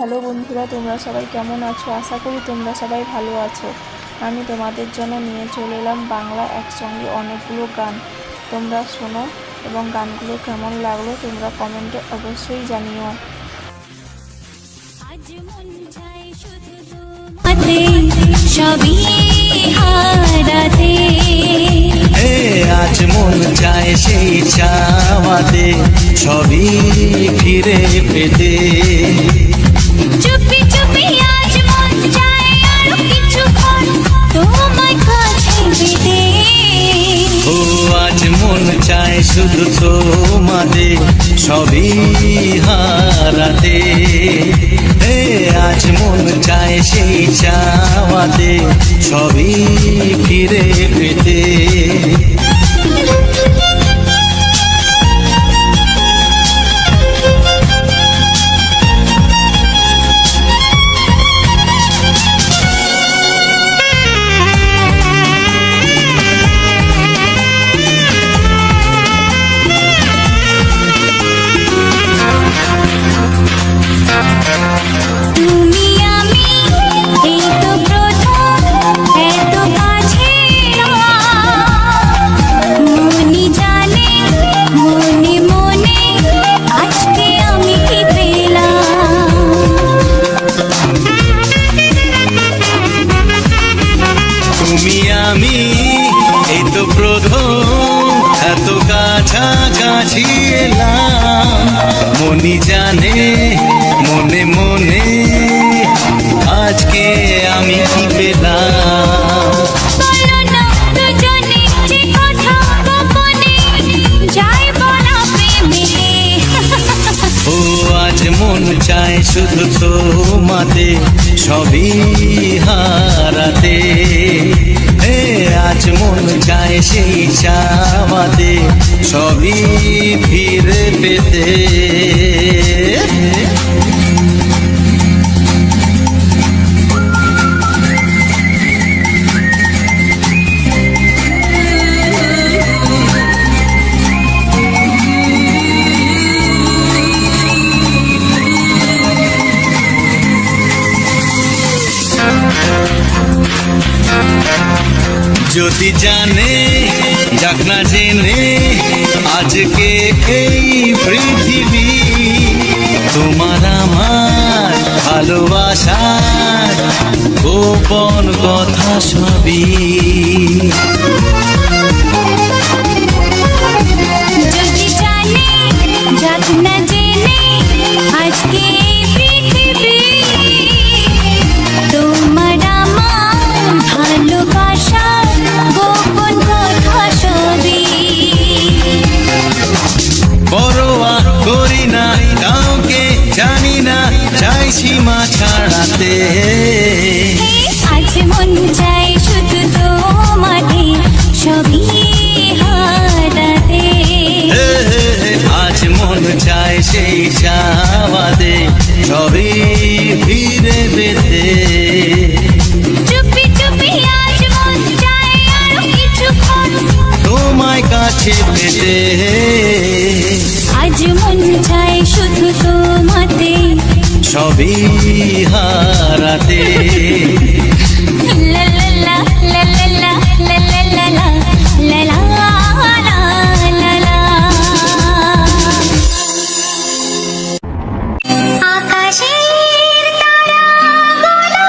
Hello বন্ধুরা, তোমরা সবাই কেমন আছো? আশা করি তোমরা সবাই ভালো আছো। আমি তোমাদের জন্য নিয়ে চলে এলাম বাংলা একসঙ্গে অনেকগুলো গান। তোমরা শোনো এবং গানগুলো কেমন লাগলো তোমরা কমেন্টে অবশ্যই জানিও। আজ মন চায় সেই চাওয়াতে সবই ফিরে পেতে। চুপি চুপি আজ মন চায় আরো কিছুক্ষণ তোমার কাছে পেতে। ও আজ মন চায় শুধু তোমাদের সবই হারাতে। আজ মন চায় সেই চাওয়াতে সবই ফিরে পেতে। তুমি আমি এই তো প্রথম এত কাছে মনি জানে মনে মনে আজকে আমি কি পেলাম। তুমি আমি এই তো প্রথম এত কাছাকাছি এলাম। মনি জানে মনে মনে আজকে আমি কি পেলাম। বলো না দুজনে যে কথা গোপনে যাই বলা প্রেমে। ও আজ মন চায় শুধু তোমাদের সবই হারাতে। আজ মন চায় সেই চাওয়াতে সবই ফিরে পেতে। যদি জানে যাক না জেনে আজকে এই পৃথিবী তোমার আমার ভালোবাসার গোপন কথা সবই। যদি জানে যাক না জেনে আজকে পৃথিবী তোমার আমার ভালোবাসা গোপন কথা সবই। পরোয়া করি না কাউকে জানি না চাই সীমা ছাড়াতে। আজ মন চায় শুধু তোমাকে সবই হারাতে। আজ মন চায় সেই চাওয়াতে সবই ফিরে পেতে। চুপি চুপি আজ মন চায় আরো কিছুক্ষণ তোমায় কাছে পেতে। আজ মন চায় শুধু তোমাতে সবই হারাতে। লা লা লা লা লা লা লা লা লা লা লা লা লা লা। আকাশের তারাগুলো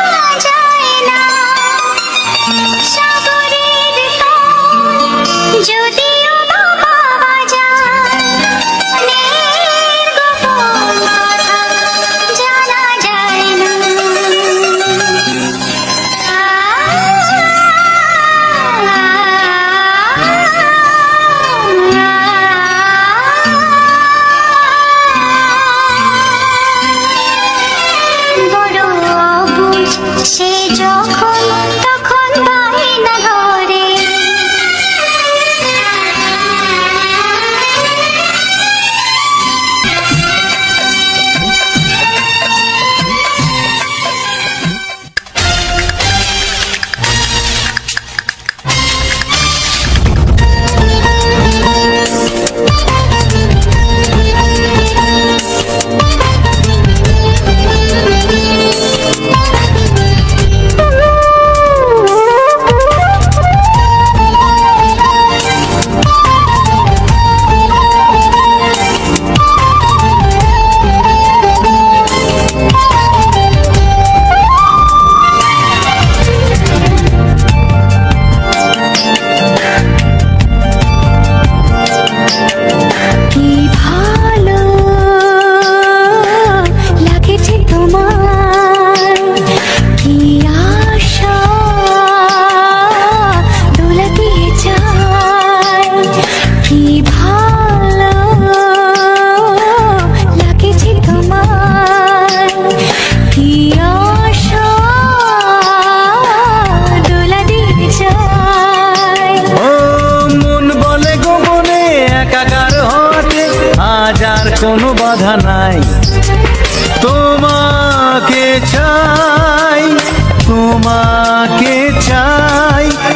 যায় না, সাগরের ঢেউ যদিও বা পাওয়া যায়, মনের গোপন কথা জানা যায় না। বড় অবুঝ সে যখন তখন বায়না ধরে।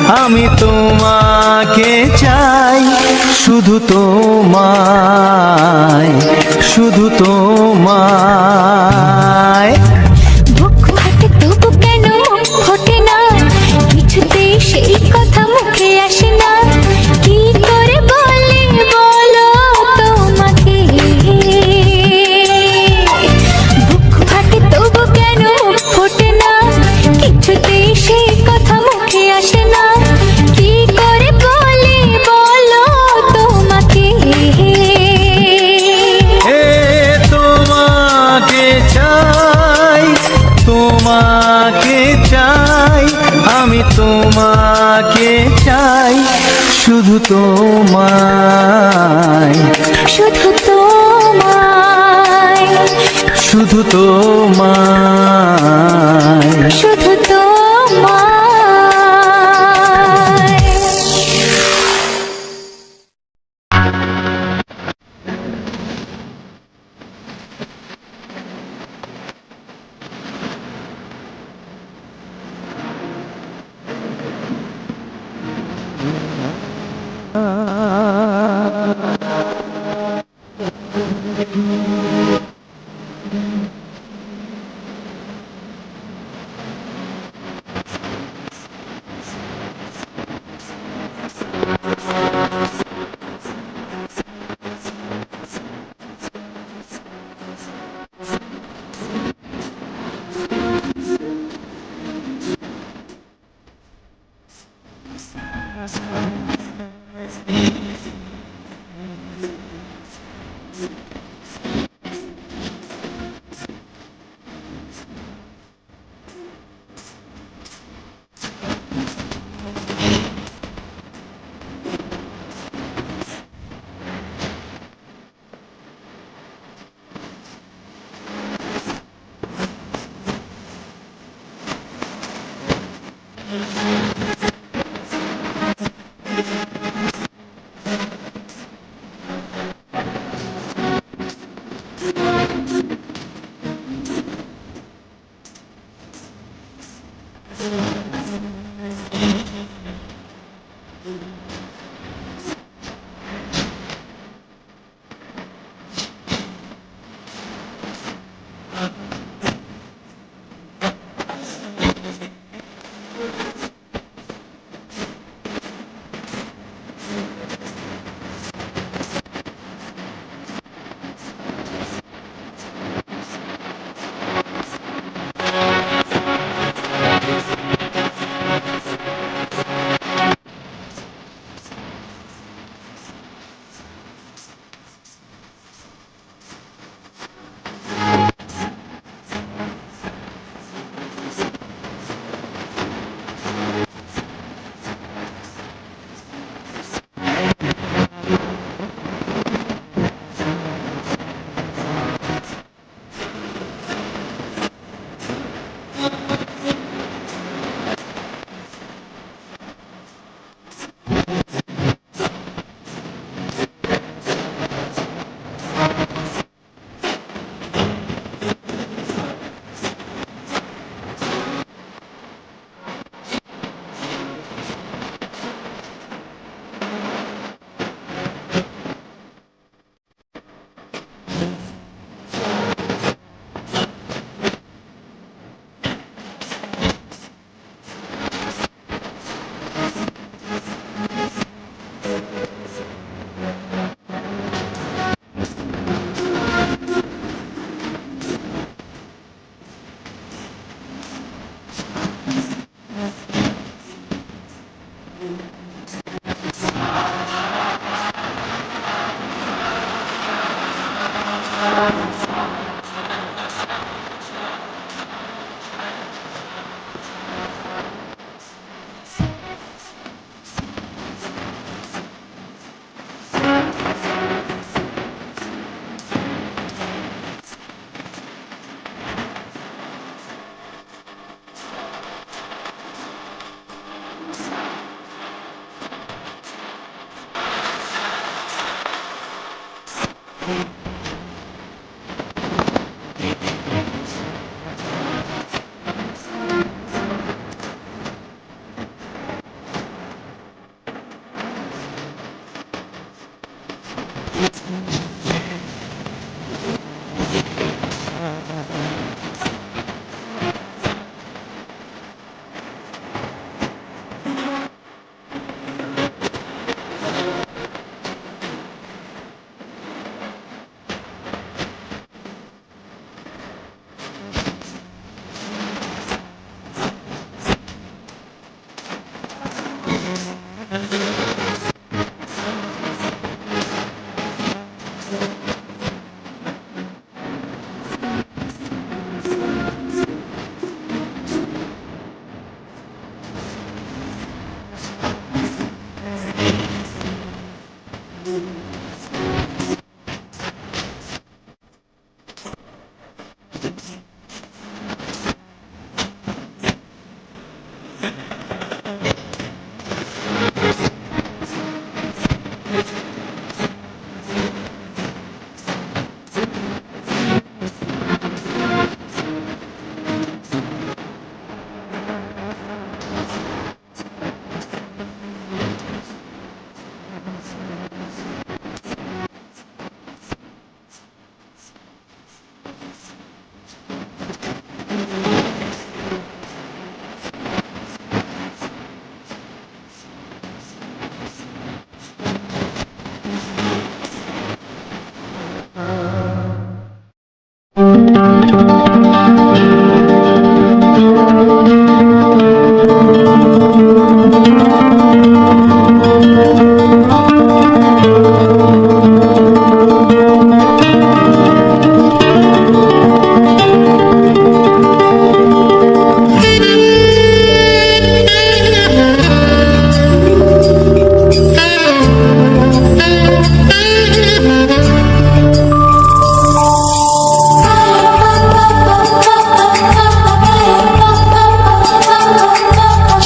আমি তোমাকে চাই, শুধু তোমায়, শুধু তোমায়। বুক ফাটে তবু কেন ফোটে না, কিছুতেই সেই কথা মুখে আসে না, কি করে বলে বলো তোমাকে। বুক ফাটে তবু কেন ফোটে না, কিছুতেই সেই কথা মুখে আসে না, কি করে বলে বলো তোমাকে। এ তোমাকে চাই, তোমাকে চাই, আমি তোমাকে চাই, শুধু তোমায়, শুধু তোমায়, শুধু তোমায়। শুধু তোমায়।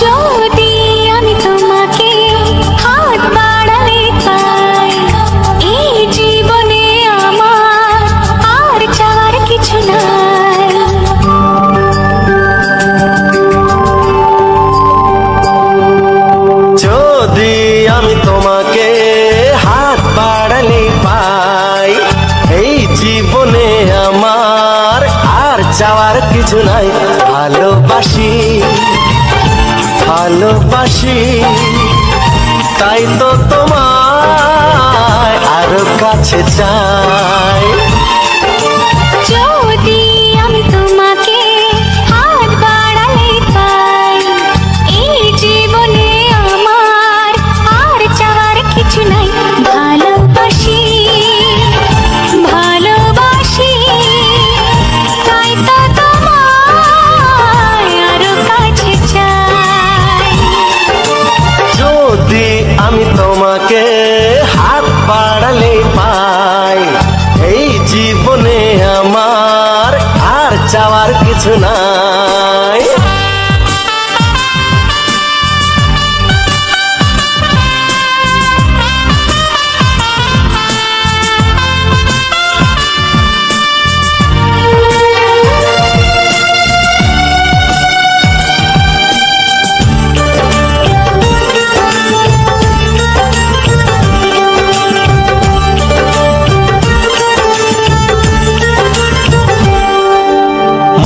যদি আমি তোমাকে হাত বাড়ালে পাই, এই জীবনে আমার আর চাওয়ার কিছু নাই। যদি আমি তোমাকে হাত বাড়ালে পাই, এই জীবনে আমার আর চাওয়ার কিছু নাই। ভালোবাসি ভালোবাসি, তাই তো তোমায় আরো কাছে চাই। যদি আমি তোমাকে হাত বাড়ালে পাই, এই জীবনে আমার আর চাওয়ার কিছু নাই। ভালোবাসি ভালোবাসি, তাই তো তোমায় আরো কাছে চাই। যদি আমি তোমাকে হাত বাড়ালে পাই, এই জীবনে আমার আর চাওয়ার কিছু নাই।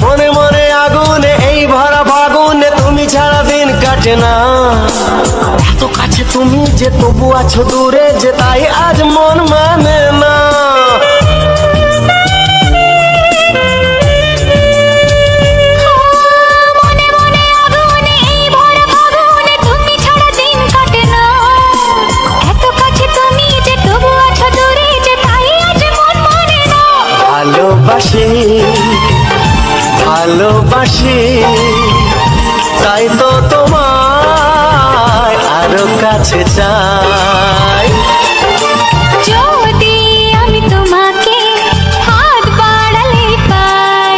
মনে মনে আগুনে এই ভরা ফাগুনে তুমি ছাড়া দিন কাটে না। এত কাছে তুমি যে তবু আছো দূরে, যে তাই আজ মন মানে না। মনে মনে আগুনে এই ভরা ফাগুনে তুমি ছাড়া দিন কাটে না। এত কাছে তুমি যে তবু আছো দূরে, যে তাই আজ মন মানে না। ভালোবাসি ভালোবাসি, তাই তো তোমায় আরো কাছে চাই। যদি আমি তোমাকে হাত বাড়ালে পাই,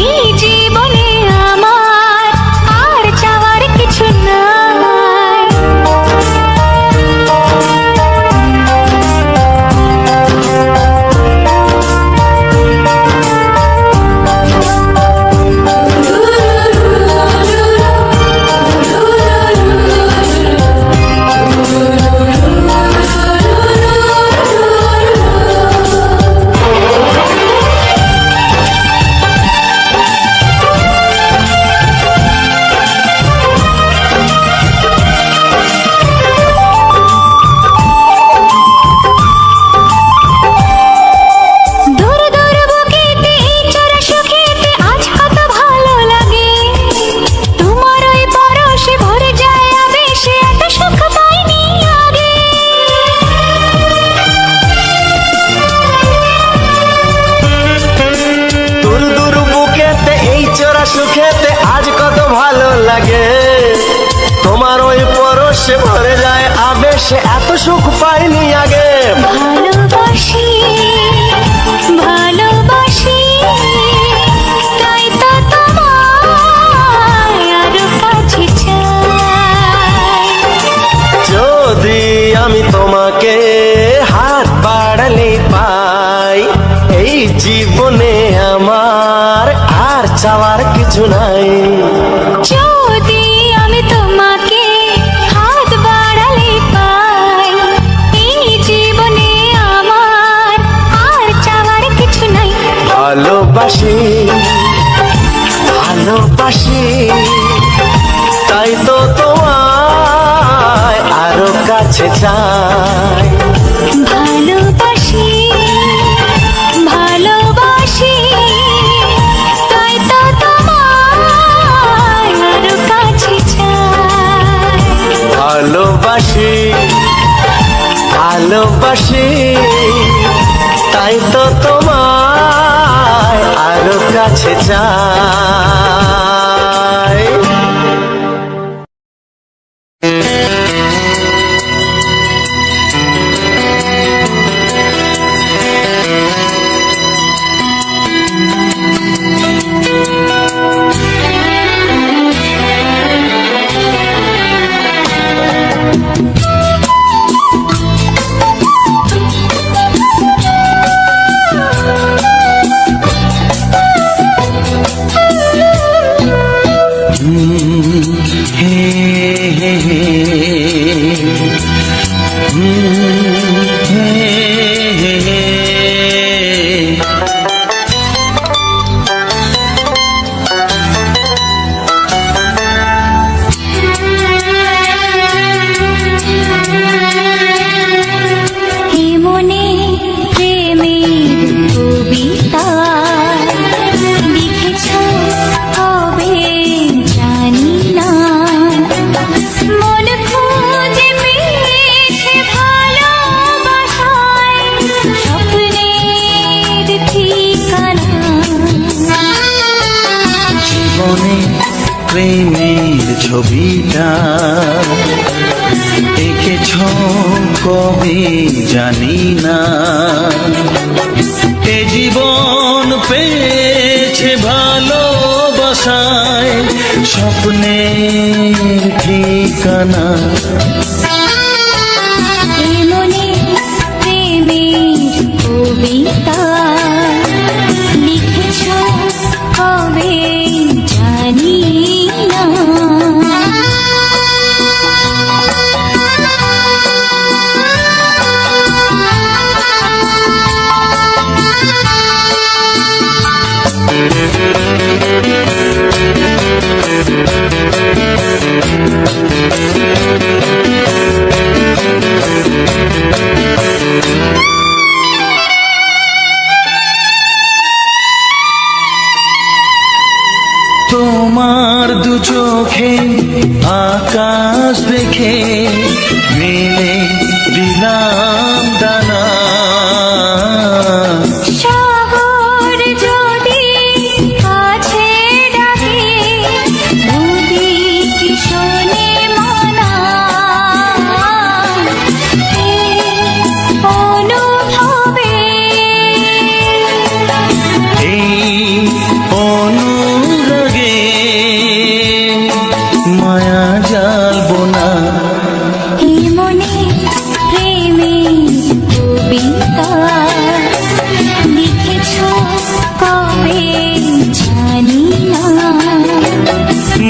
এই জীবনে আমার আর চাওয়ার কিছু নাই। দূর দূর বুকেতে এই চোরা সুখেতে আজ কত ভালো লাগে। তোমার ওই পরশে ভরে যায় আবেশে, এত সুখ পাইনি আগে। দূর দূর বুকেতে এই চোরা সুখেতে আজ কত ভালো লাগে। তোমার ওই পরশে ভরে যায় আবেশে, এত সুখ পাইনি আগে। ভালোবাসি ভালোবাসি, তাই তো তোমায় আরো কাছে চাই। যদি আমি তোমাকে হাত বাড়ালে পাই, এই জীবনে আমার আর চাওয়ার কিছু নাই। যদি আমি তোমাকে হাত বাড়ালে পাই, এই জীবনে আমার আর চাওয়ার কিছু নাই। ভালোবাসি ভালোবাসি ভালোবাসি, তাই তো তোমায় আরো কাছে চাই। প্রেমের ছবিটা এঁকেছ কবে জানি না, এ জীবন পেয়েছে ভালোবাসায় স্বপ্নের ঠিকানা। মনে প্রেমের কবিতা লিখেছ কবে জানি না। তোমার দু চোখে আকাশ দেখে মেলে দিলাম দানা, সাগর যদি কাছে ডাকে নদী কি শোনে মানা, অনুভবে এই অনুরাগে মায়া জালবো না। মনে প্রেমের কবিতা লিখেছ কবে জানি না।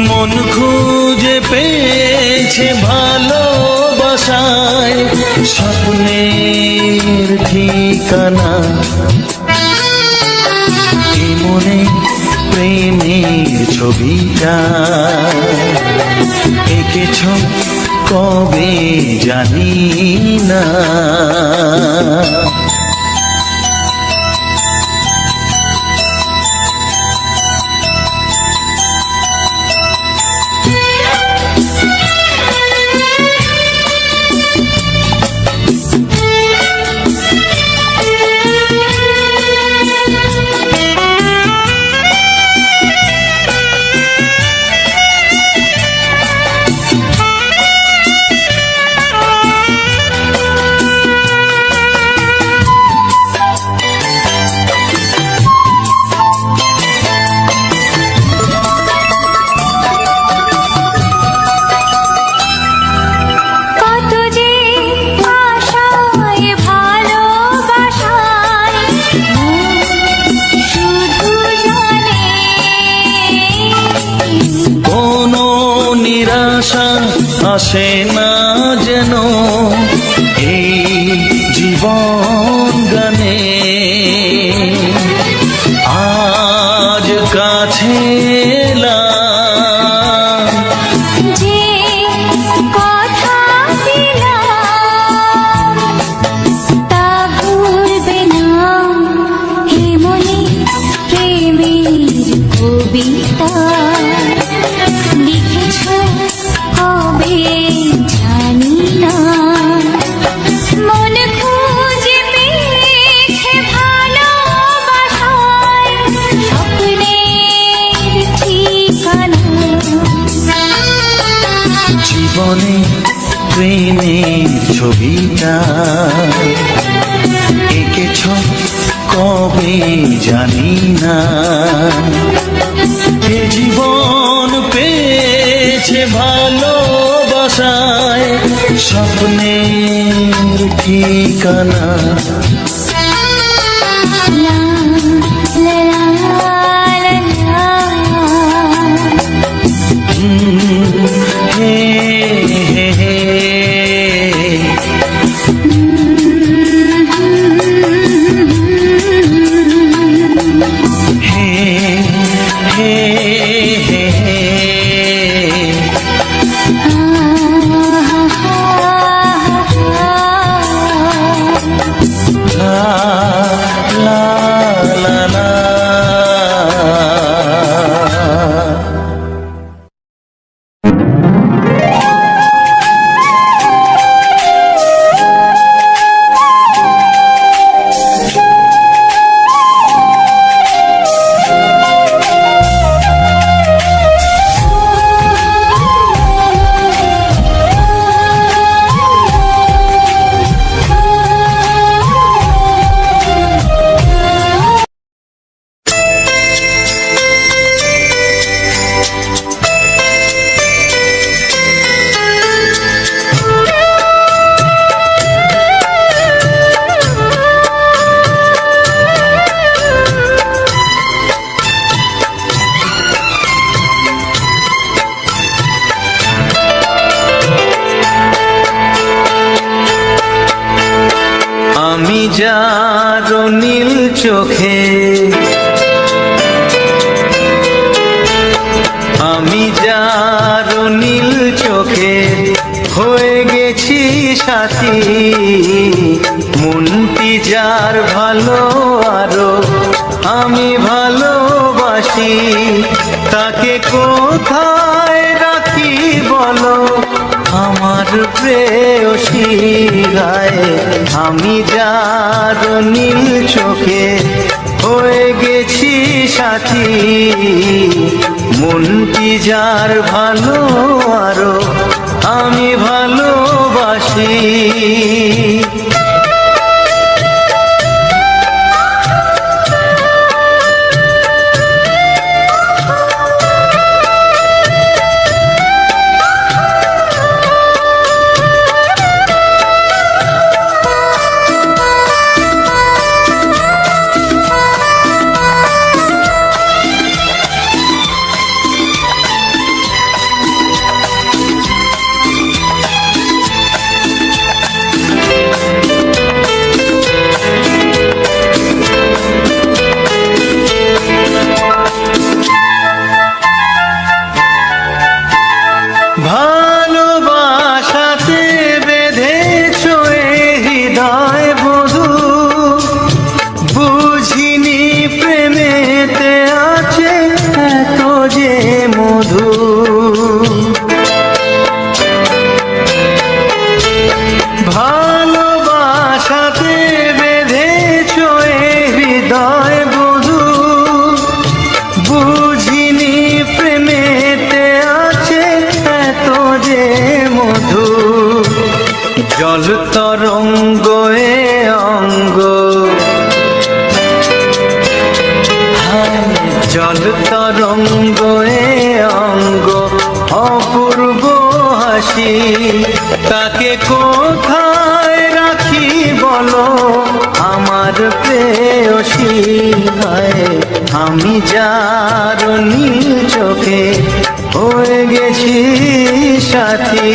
মন খুঁজে পেয়েছে ভালোবাসায় স্বপ্নের ঠিকানা, এ মনে প্রেমের ছবিটা এঁকেছ কবে জানি না। কত যে আশায় ভালোবাসায় শুধু জানে কোনো নিরাশা আসে না যেন এই জীবন গানে, আজ কাছে এলাম যে কথা দিলাম তা ভুলবে না। হে মনে প্রেমের কবিতা লিখেছ কবে জানি না। ছবিটা এঁকেছ কবে জানি না। এ জীবন পেয়েছে ভালোবাসায় স্বপ্নের ঠিকানা। লা লা লা লা হে হে হে হে হে হে হে লা লা লা লা। আমি যার নীল চোখে, আমি যার নীল চোখে হয়ে গেছি সাথী। মনটি যার ভালো আরো আমি ভালোবাসি। তাকে কোথায় রাখি বলো আমার প্রেয়সী গায়ে। আমি যার নীল চোখে হয়ে গেছি সাথী। মনটি যার ভালো আরো আমি ভালোবাসি। ভালোবাসাতে বেঁধেছ এ হৃদয় বধূ, বুঝিনি প্রেমেতে আছে এত যে মধু। ভালোবাসাতে বেঁধেছ এ হৃদয় বধূ, বুঝিনি প্রেমেতে আছে এত যে মধু। জল তরঙ্গ এ অঙ্গ, হায় জল তরঙ্গ এ অঙ্গ অপূর্ব হাসি। তাকে কোথায় রাখি বলো আমার প্রেয়সী গায়ে। আমি যার নীল চোখে হয়ে গেছি সাথী।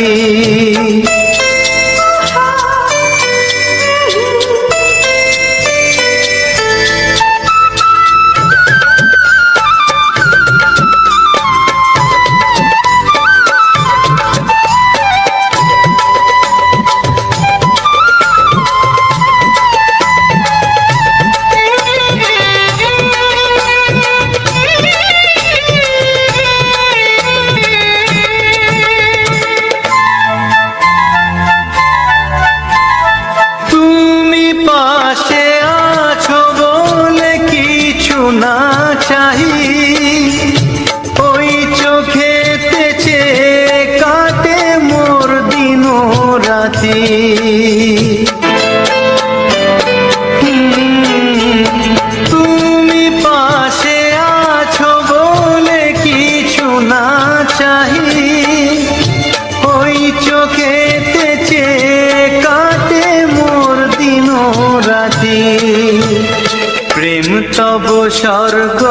তব স্বর্গ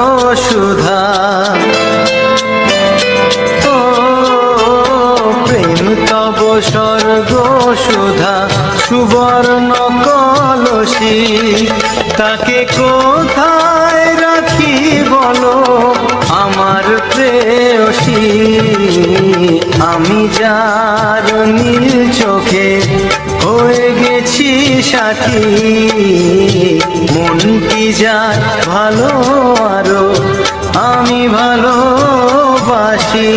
সুধা, ও প্রেম তব স্বর্গ সুধা, সুবর্ণ কলসী তাকে কোথায় রাখি বলো আমার প্রেয়সী। আমি যার নীল চোখে হয়ে গেছি সাথী, মন কি যায় ভালো আরো আমি ভালোবাসি।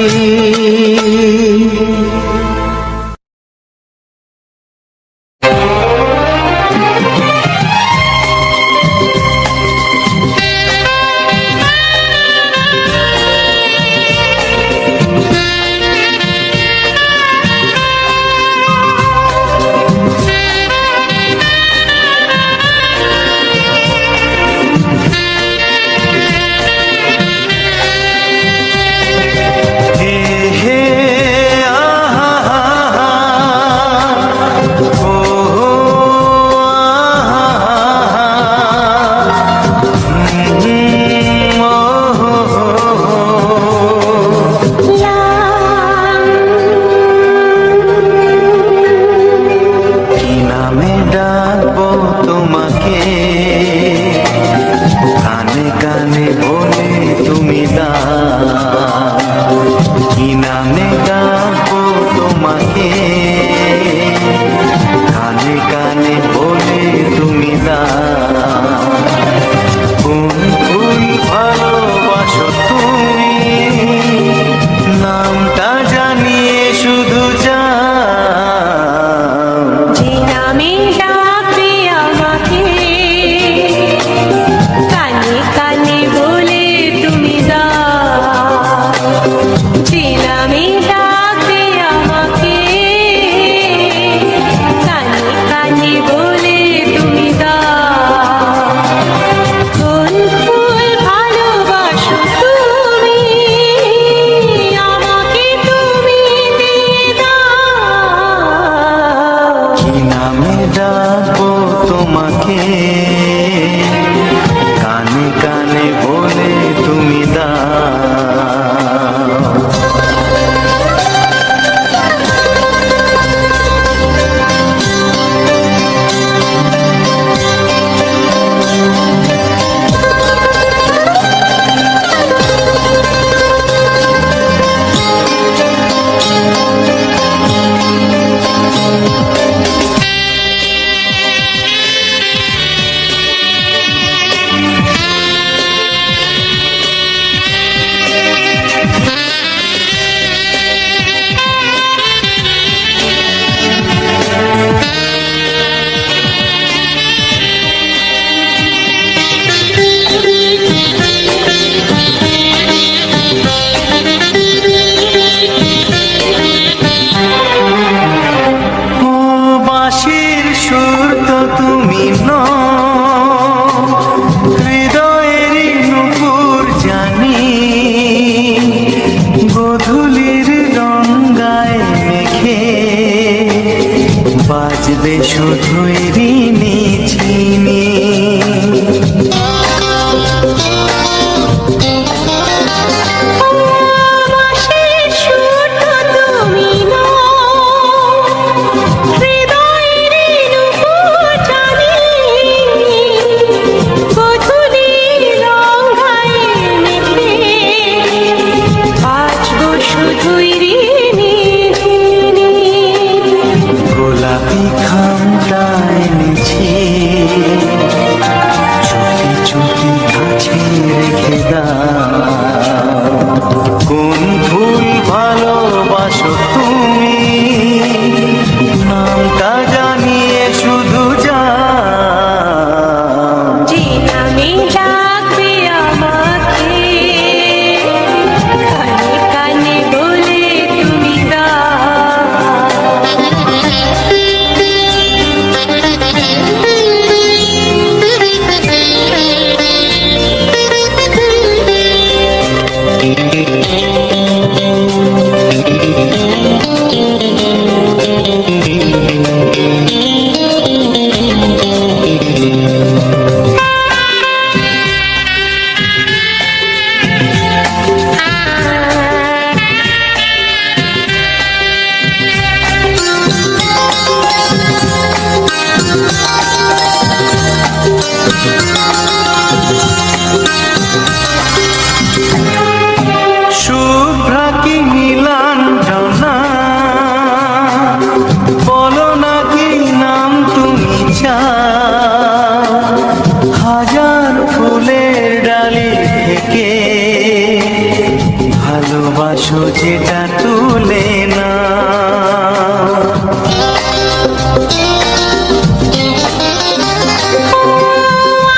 ভালোবাসো যেটা তুলে না।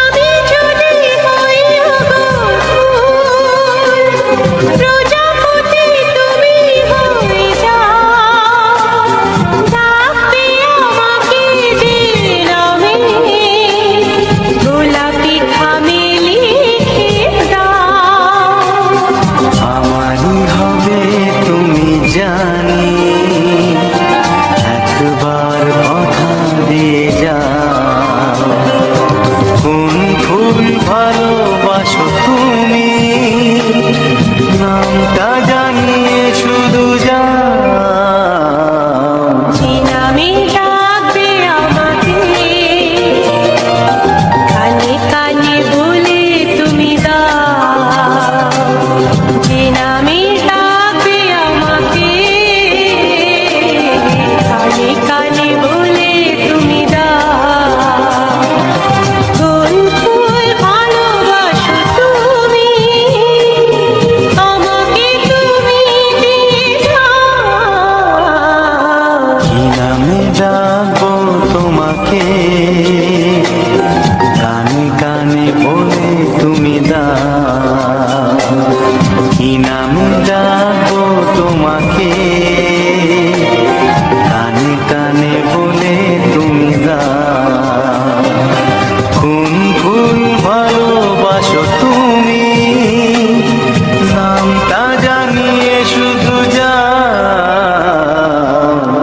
আমি যদি হই প্রজাপতি তুমি হয়ে যাও, ডাকবে আমাকে যে নামে, গোলাপি খামে লিখে দাও। আমারই হবে তুমি জানি, একবার কথা দিয়ে যাও। কোন ফুল ভালোবাসো তুমি, নামটা জানিয়ে শুধু যাও। যে নামে ডাকবে আমাকে, কানে কানে বলে তুমি দাও। যে নামে ডাকবে আমাকে, কানে কানে বলে তুমি দাও। কোন ফুল ভালোবাসো তুমি, আমাকে তুমি দিয়ে যাও। কি নামে ডাকবো তোমাকে, কানে কানে বলে তুমি দাও। কি নামে ডাকবো তোমাকে, কানে কানে বলে তুমি দাও। কোন ফুল ভালোবাসো তুমি, নামটা জানিয়ে শুধু যাও।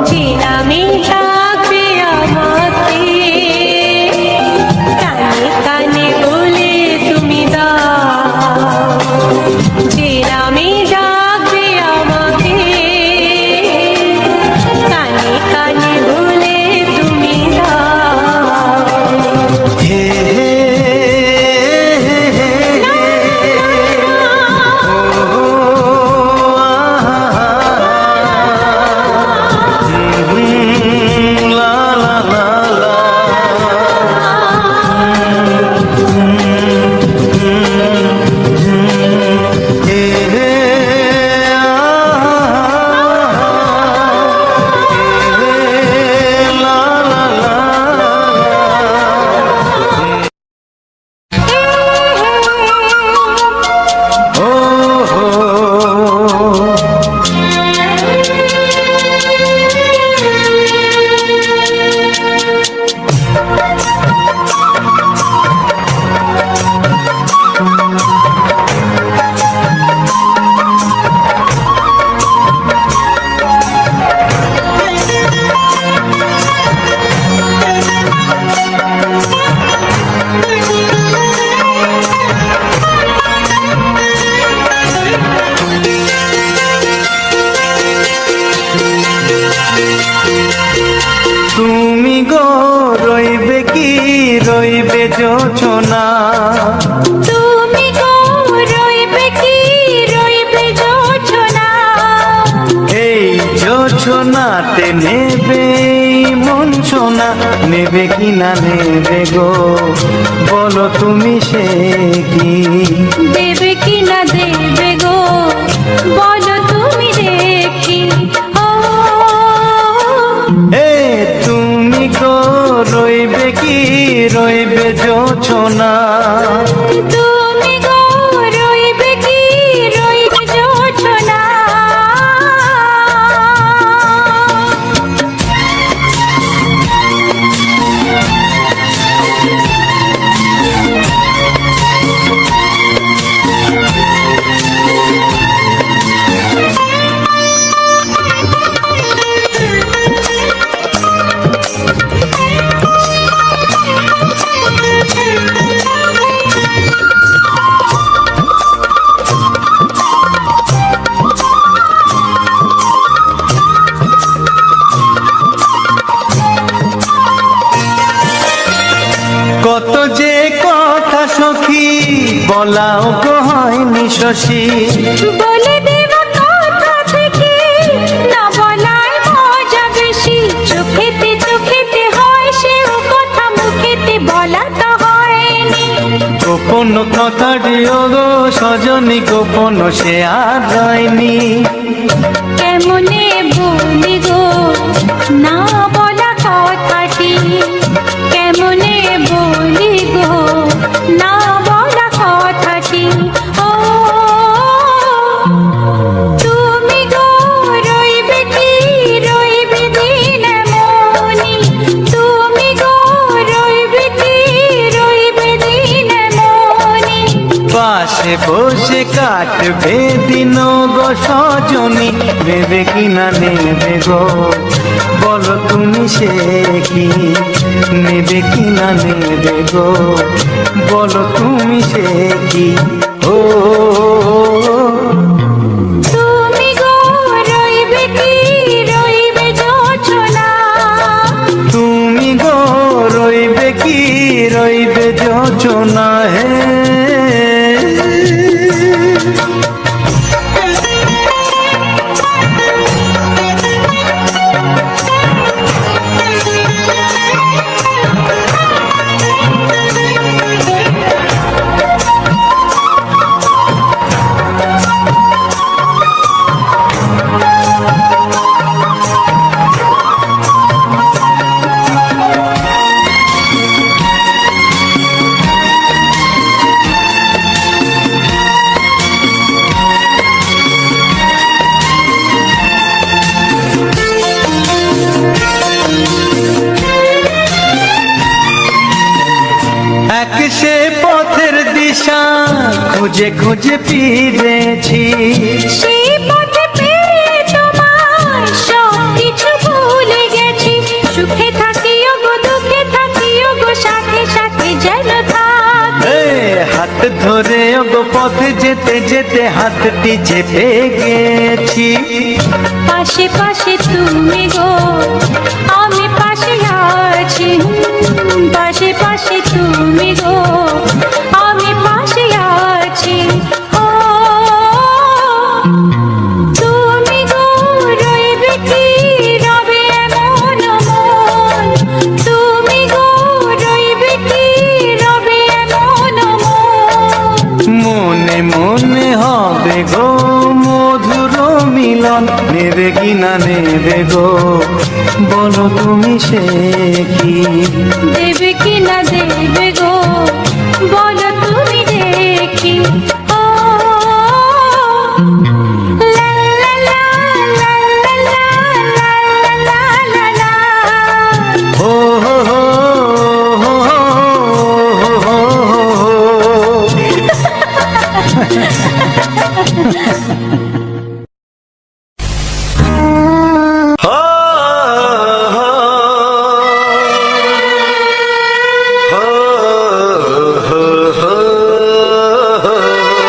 যে নামে ডাকবে আমাকে, কানে কানে বলে তুমি দাও। যে নামে ডাকবে আমাকে, কানে কানে বলে তুমি দাও। হে হে হে হে ও লা লা লা লা হে হে লা লা লা ও হো তুমি গো রইবে কি রইবে যোচনা, তুমি গো রইবে কি রইবে যোচনা। এই যোচনাতে নেবে মন সোনা, নেবে কি না নেবে গো বলো তুমি সে কি। দেবে কি না দেবে গো বলো তুমি দেখি। ও এ তুমি গো রইবে কি রইবে যোচনা, তুমি গো রইবে কি রইবে যোচনা। কত যে কথা সখী বলাও গো হয়নি শশী। বলে দেব কথা থেকে না বলায় মজা বেশি। চোখেতে চোখেতে হয় সেও কথা, মুখেতে বলা তো হয়নি। গোপন কথা দিও গো সজনী গোপন সে আর রয়নি। কেমনে বলি গো না বলা কথাটি, কেমনে বলি গো না বলা কথাটি। ও তুমি গো রইবে কি রইবে দিন মনি, তুমি গো রইবে কি রইবে দিন মনি। পাশে বসে কাটবে দিন গো সজনী, নেবে কি না নেবে গো বলো তুমি সে কি, নেবে কি না নেবে গো বলো তুমি সে কি। ও তুমি গো রইবে কি রইবে যোছনা, তুমি গো রইবে কি রইবে যোচনা হে। এক সে পথের দিশা খুঁজে খুঁজে ফিরেছি, সেই পথে পেয়ে তোমার সব কিছু ভুলে গেছি। সুখে থাকিও গো দুঃখে থাকিও গো সাথে সাথে যেন থাক। এ হাত ধরে গো পথে যেতে যেতে হাতটি চেপে গেছি। পাশে পাশে তুমি গো আমি পাশে আছি, পাশে পাশে তুমি গো আমি পাশে আছি। ও তুমি গো রইবে কি রবে এমন মন, তুমি গো রইবে কি রবে এমন মন। মনে মনে হবে গো মধুর মিলন, নেবে কি না নেবে গো বলো তুমি সে কি, দেবে কি না দেবে গো বলো তুমি দেখি। ও লা লা লা লা লা লা লা লা লা। হো হো হো হো হো হো হো। हो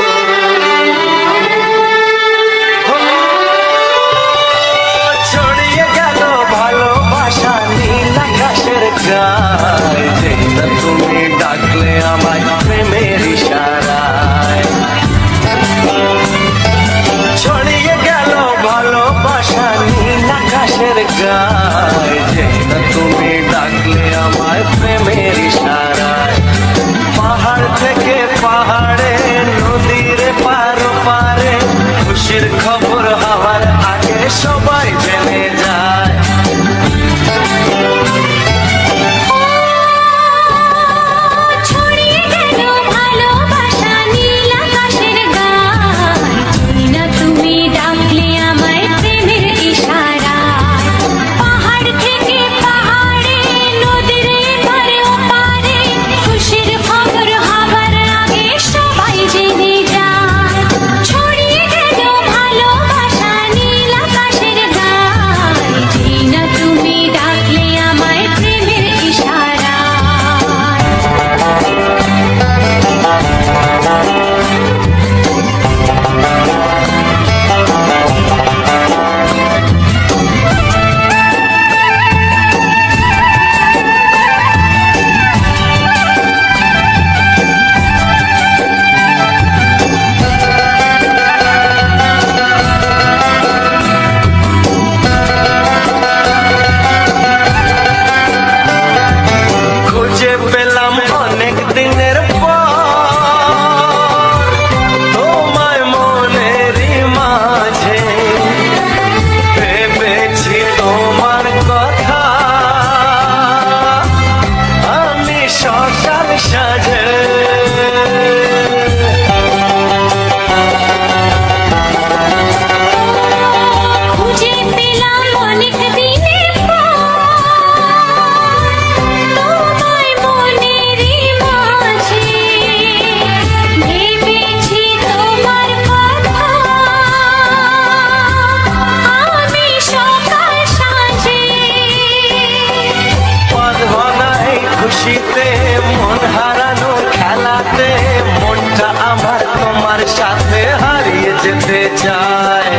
যায়।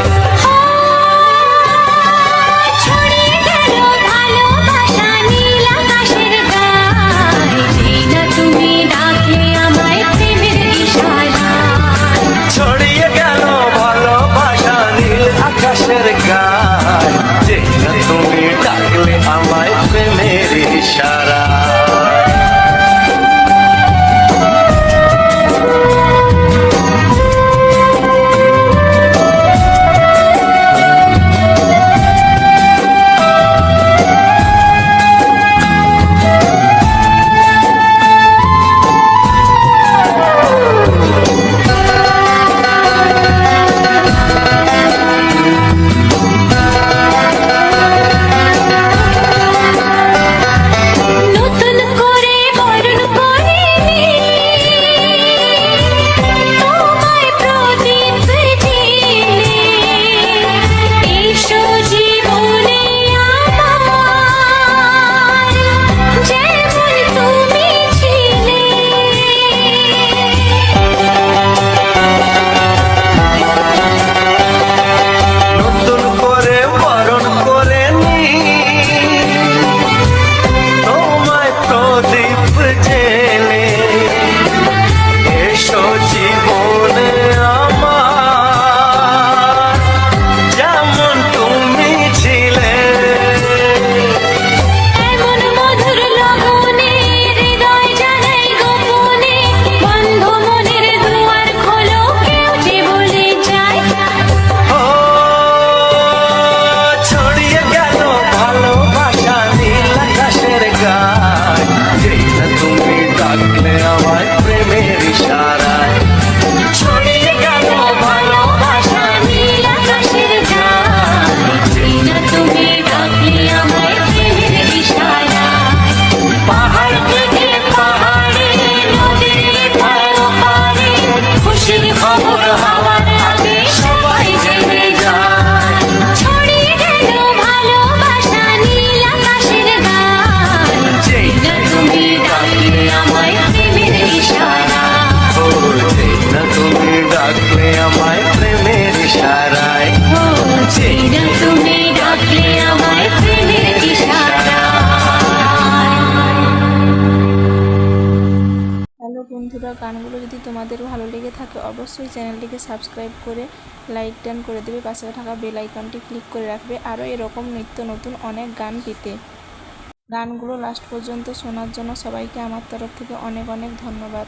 ছড়িয়ে গেল ভালোবাসা নীল আকাশের গায়ে, যেই না তুমি ডাকলে আমায় প্রেমের ইশারায়। ছড়িয়ে গেল ভালোবাসা নীল আকাশের গায়, যে না তুমি ডাকলে আমায় প্রেমের ইশারা। নতুন করে বরণ করিনি তোমায় প্রদীপ জেলে, এসো জীবনে আমার যেমন তুমি ছিলে। নতুন করে বরণ করে নি তোমায় প্রদীপ জেলে, এসো জীবনে আমার যেমন তুমি ছিলে। এমন মধুর লগনে হৃদয় জানাই গোপনে, বন্ধ মনের দুয়ার খোলো, কেউ যে বলে যায়। ও ছড়িয়ে গেল ভালোবাসা নীল আকাশের গায়, যেই না তুমি ডাকলে আমায় প্রেমের ইশারায়। ছড়িয়ে গেল ভালোবাসা নীল আকাশের গায়ে, যেই না তুমি ডাকলে আমায় প্রেমের ইশারায়। পাহাড় থেকে পাহাড়ে নদীর ধার ওপারে খুশির খবর হওয়ার আগে সবাই জেনে যায়। ছড়িয়ে গেল ভালোবাসা নীল আকাশের গায়ে, যেই না তুমি ডাকলে আমায় প্রেমের ইশারায়। ও যেই না তুমি ডাকলে আমায় প্রেমের ইশারায়। ও যেই না তুমি ডাকলে আমায় প্রেমের ইশারায়। হ্যালো বন্ধুরা, গানগুলো যদি তোমাদের ভালো লেগে থাকে অবশ্যই চ্যানেলটিকে সাবস্ক্রাইব করে লাইক ডান করে দেবে, পাশে থাকা বেল আইকনটি ক্লিক করে রাখবে আরও এরকম নিত্য নতুন অনেক গান পেতে। গানগুলো লাস্ট পর্যন্ত শোনার জন্য সবাইকে আমার তরফ থেকে অনেক অনেক ধন্যবাদ।